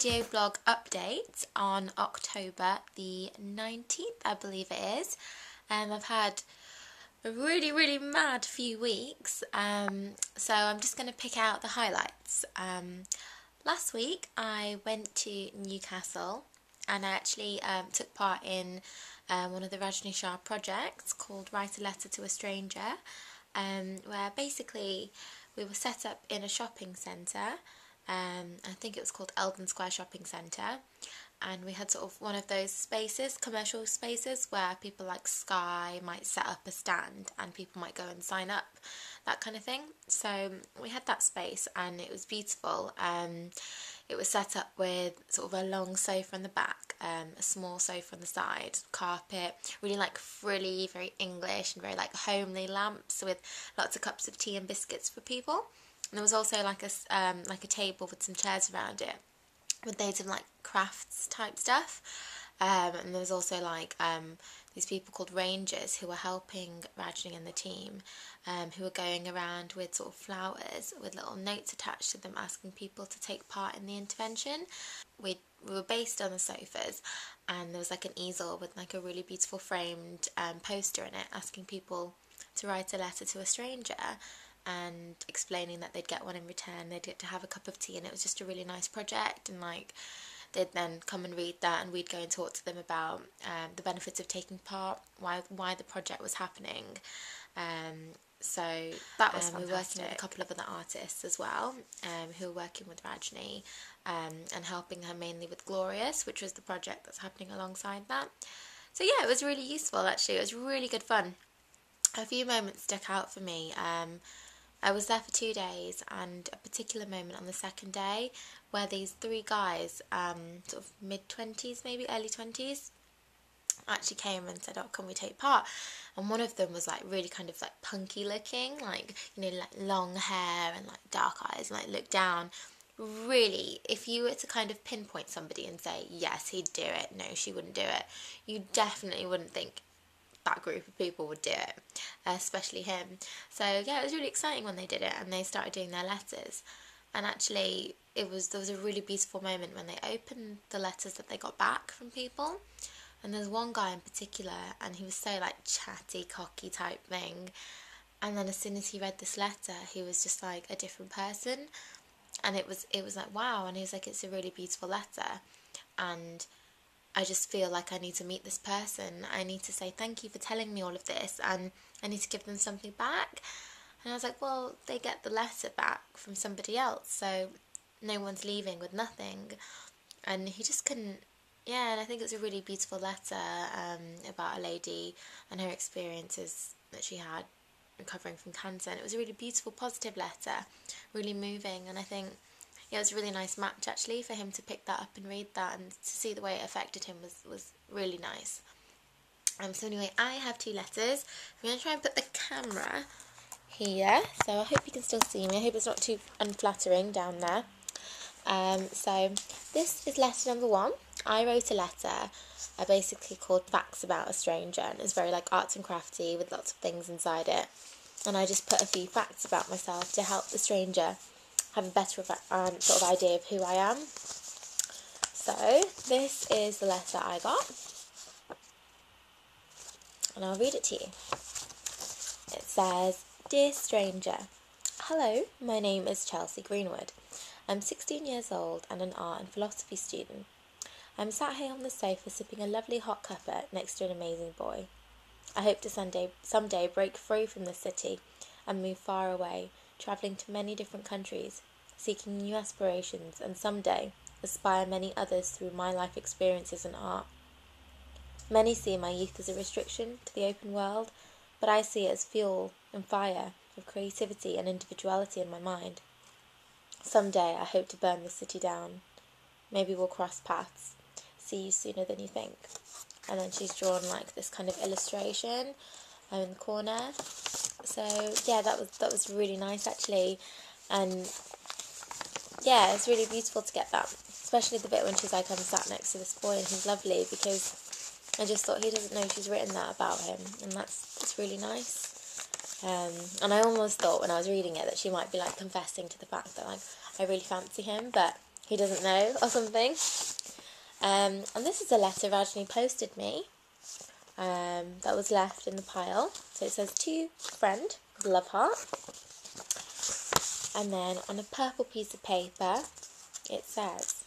video blog update on October the 19th, I believe it is. I've had a really mad few weeks, so I'm just going to pick out the highlights. Last week I went to Newcastle and I actually took part in one of the Rajni Shah projects called Write a Letter to a Stranger, where basically we were set up in a shopping centre. I think it was called Eldon Square Shopping Centre, and we had sort of one of those spaces, commercial spaces, where people like Sky might set up a stand and people might go and sign up, that kind of thing. So we had that space and it was beautiful. It was set up with sort of a long sofa on the back, a small sofa on the side, carpet, really like frilly, very English and very like homely lamps with lots of cups of tea and biscuits for people. And there was also like a table with some chairs around it with loads of like crafts type stuff. And there was also like these people called rangers who were helping Rajni and the team, who were going around with sort of flowers with little notes attached to them asking people to take part in the intervention. We were based on the sofas, and there was like an easel with like a really beautiful framed poster in it asking people to write a letter to a stranger and explaining that they'd get one in return. They'd get to have a cup of tea, and it was just a really nice project, and like they'd then come and read that and we'd go and talk to them about the benefits of taking part, why the project was happening. So that was fantastic. We were working with a couple of other artists as well, who were working with Rajni and helping her mainly with Glorious, which was the project that's happening alongside that. So yeah, it was really useful actually. It was really good fun. A few moments stuck out for me. I was there for 2 days, and a particular moment on the second day where these 3 guys, sort of mid-20s, maybe early 20s, actually came and said, oh, can we take part? And one of them was like really kind of like punky looking, like, you know, like long hair and like dark eyes, and like looked down. Really, if you were to kind of pinpoint somebody and say, yes, he'd do it, no, she wouldn't do it, you definitely wouldn't think that group of people would do it, especially him. So yeah, it was really exciting when they did it and they started doing their letters. And actually there was a really beautiful moment when they opened the letters that they got back from people. And there's one guy in particular, and he was so like chatty, cocky type thing, and then as soon as he read this letter, he was just like a different person. And it was like, wow. And he was like, it's a really beautiful letter, and I just feel like I need to meet this person. I need to say thank you for telling me all of this, and I need to give them something back. And I was like, well, they get the letter back from somebody else, so no one's leaving with nothing. And he just couldn't, yeah, and I think it was a really beautiful letter about a lady and her experiences that she had recovering from cancer. And it was a really beautiful, positive letter, really moving, and I think yeah, it was a really nice match actually for him to pick that up and read that, and to see the way it affected him was really nice. So anyway, I have 2 letters. I'm going to try and put the camera here, so I hope you can still see me. I hope it's not too unflattering down there. So this is letter number 1. I wrote a letter basically called Facts About a Stranger, and it's very like arts and crafty with lots of things inside it. And I just put a few facts about myself to help the stranger have a better sort of idea of who I am. So this is the letter I got, and I'll read it to you. It says, Dear Stranger, hello, my name is Chelsea Greenwood. I'm 16 years old and an art and philosophy student. I'm sat here on the sofa sipping a lovely hot cuppa next to an amazing boy. I hope to someday break free from the city and move far away, travelling to many different countries, seeking new aspirations, and someday aspire many others through my life experiences and art. Many see my youth as a restriction to the open world, but I see it as fuel and fire of creativity and individuality in my mind. Someday I hope to burn the city down. Maybe we'll cross paths. See you sooner than you think. And then she's drawn like this kind of illustration in the corner. So yeah, that was really nice actually, and yeah, it's really beautiful to get that, especially the bit when she's like, I'm sat next to this boy and he's lovely, because I just thought he doesn't know she's written that about him, and that's really nice. And I almost thought when I was reading it that she might be like confessing to the fact that like I really fancy him, but he doesn't know or something. And this is a letter Rajni posted me that was left in the pile. So it says, to friend, love heart. And then on a purple piece of paper, it says,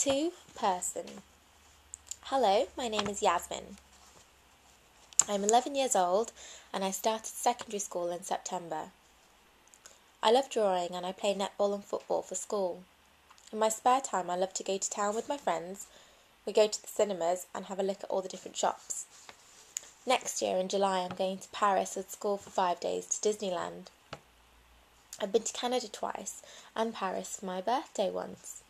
to person. Hello, my name is Yasmin. I'm 11 years old and I started secondary school in September. I love drawing and I play netball and football for school. In my spare time I love to go to town with my friends. We go to the cinemas and have a look at all the different shops. Next year in July I'm going to Paris with school for 5 days to Disneyland. I've been to Canada twice and Paris for my birthday once.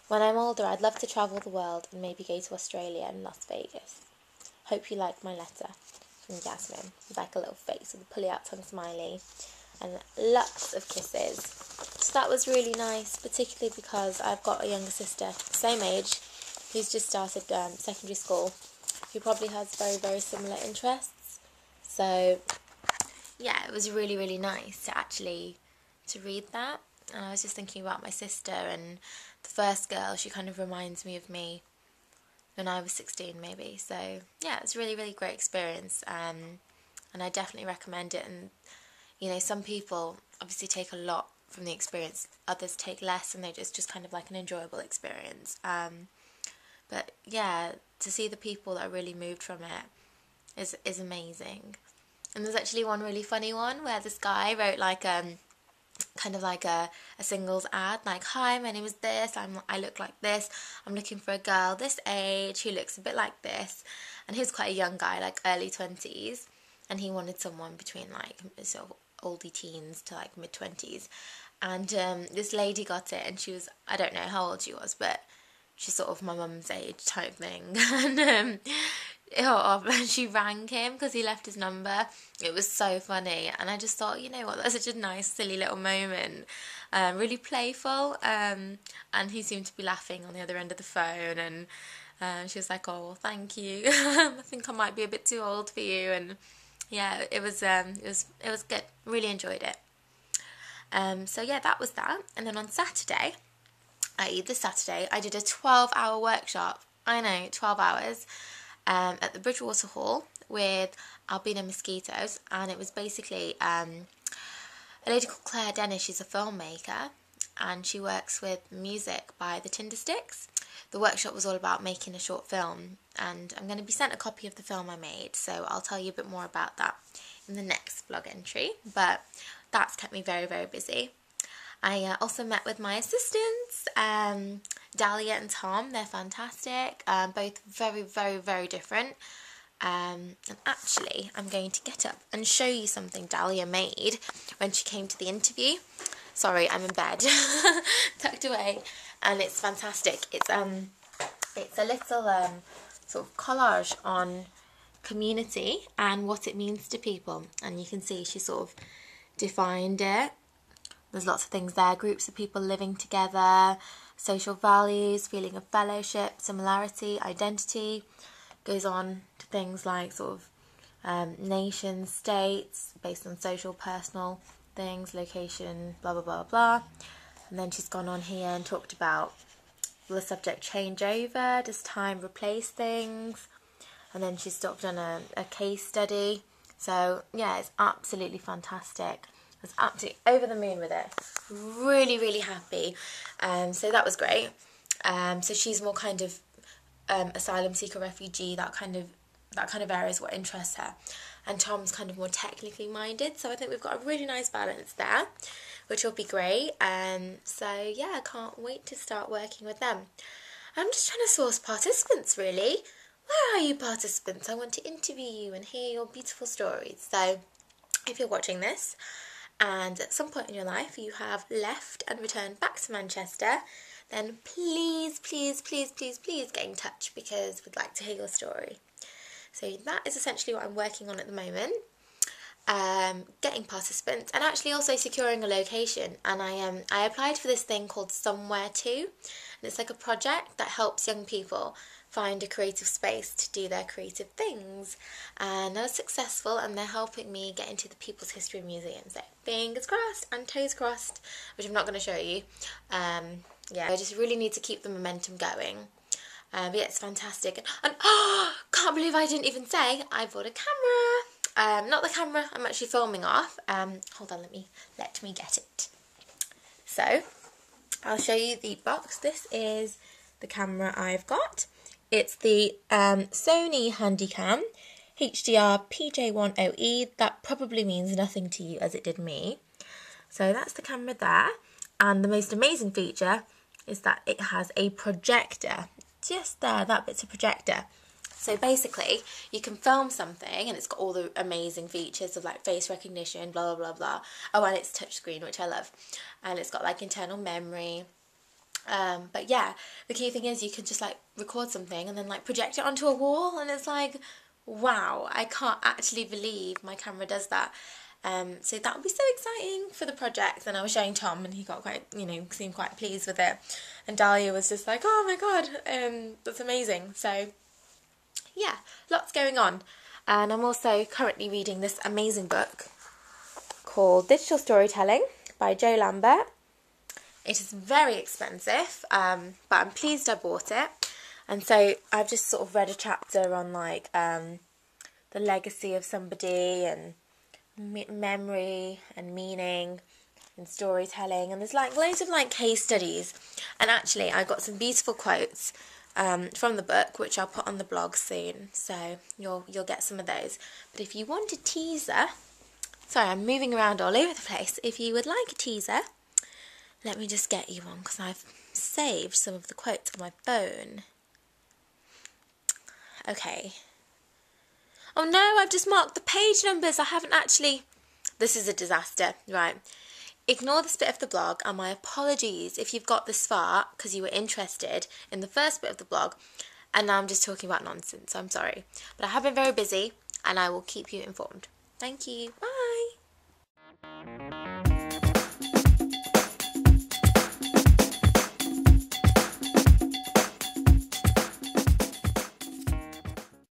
When I'm older I'd love to travel the world and maybe go to Australia and Las Vegas. Hope you like my letter. From Jasmine, with like a little face with a pulley out tongue smiley and lots of kisses. So that was really nice, particularly because I've got a younger sister, same age, who's just started secondary school, who probably has very, very similar interests. So yeah, it was really, really nice to read that. And I was just thinking about my sister, and the first girl, she kind of reminds me of me when I was 16 maybe. So yeah, it was a really, really great experience, and I definitely recommend it. And you know, some people obviously take a lot from the experience, others take less, and it's just kind of like an enjoyable experience. But yeah, to see the people that are really moved from it is amazing. And there's actually one really funny one where this guy wrote like kind of like a singles ad, like, hi, my name is this, I look like this, I'm looking for a girl this age who looks a bit like this. And he was quite a young guy, like early 20s, and he wanted someone between like sort of oldie teens to like mid 20s. And this lady got it, and she was, I don't know how old she was, but she's sort of my mum's age type thing. And she rang him because he left his number. It was so funny, and I just thought, you know what, that's such a nice silly little moment, really playful, and he seemed to be laughing on the other end of the phone, and she was like, oh well, thank you. I think I might be a bit too old for you. And yeah, it was good, really enjoyed it. So yeah, that was that. And then on Saturday, i.e. this Saturday, I did a 12-hour workshop. I know, 12 hours. At the Bridgewater Hall with albino mosquitoes, and it was basically a lady called Claire Dennis. She's a filmmaker and she works with music by the Tindersticks. The workshop was all about making a short film, and I'm going to be sent a copy of the film I made, so I'll tell you a bit more about that in the next blog entry, but that's kept me very, very busy. I also met with my assistants, Dahlia and Tom. They're fantastic, both very, very, very different. And actually, I'm going to get up and show you something Dahlia made when she came to the interview. Sorry, I'm in bed, tucked away, and it's fantastic. It's a little sort of collage on community and what it means to people, and you can see she sort of defined it. There's lots of things there, groups of people living together, social values, feeling of fellowship, similarity, identity. Goes on to things like sort of nations, states, based on social, personal things, location, blah, blah, blah, blah. And then she's gone on here and talked about, will the subject change over? Does time replace things? And then she's sort of done a case study. So yeah, it's absolutely fantastic. I was absolutely over the moon with it. Really, really happy. So that was great. So she's more kind of asylum seeker, refugee, that kind of area is what interests her. And Tom's kind of more technically minded. So I think we've got a really nice balance there, which will be great. So yeah, I can't wait to start working with them. I'm just trying to source participants, really. Where are you, participants? I want to interview you and hear your beautiful stories. So if you're watching this, and at some point in your life you have left and returned back to Manchester, then please, please, please, please, please get in touch, because we'd like to hear your story. So that is essentially what I'm working on at the moment. getting participants, and actually also securing a location. And I applied for this thing called Somewhere To, and it's like a project that helps young people find a creative space to do their creative things, and I was successful, and they're helping me get into the People's History Museum, so fingers crossed and toes crossed, which I'm not going to show you. Yeah, I just really need to keep the momentum going. But yeah, it's fantastic, and oh, can't believe I didn't even say I bought a camera. Not the camera I'm actually filming off. Hold on, let me get it. So I'll show you the box. This is the camera I've got. It's the Sony Handycam HDR PJ10E. That probably means nothing to you as it did me. So that's the camera there. And the most amazing feature is that it has a projector. Just there, that bit's a projector. So basically, you can film something and it's got all the amazing features of like face recognition, blah, blah, blah, blah. Oh, and it's touchscreen, which I love. And it's got like internal memory. But yeah, the key thing is you can just like record something and then like project it onto a wall, and it's like, wow, I can't actually believe my camera does that. So that would be so exciting for the project. And I was showing Tom, and he got quite, seemed quite pleased with it. And Dahlia was just like, oh my god, that's amazing. So yeah, lots going on. And I'm also currently reading this amazing book called Digital Storytelling by Joe Lambert. It is very expensive, but I'm pleased I bought it. And so I've just sort of read a chapter on like the legacy of somebody, and memory and meaning and storytelling, and there's like loads of like case studies. And actually I got some beautiful quotes from the book, which I'll put on the blog soon, so you'll get some of those. But if you want a teaser, sorry, I'm moving around all over the place. If you would like a teaser, let me just get you one, because I've saved some of the quotes on my phone. Okay. Oh no, I've just marked the page numbers. I haven't actually... This is a disaster. Right. Ignore this bit of the blog, and my apologies if you've got this far because you were interested in the first bit of the blog, and now I'm just talking about nonsense, so I'm sorry. But I have been very busy, and I will keep you informed. Thank you. Bye.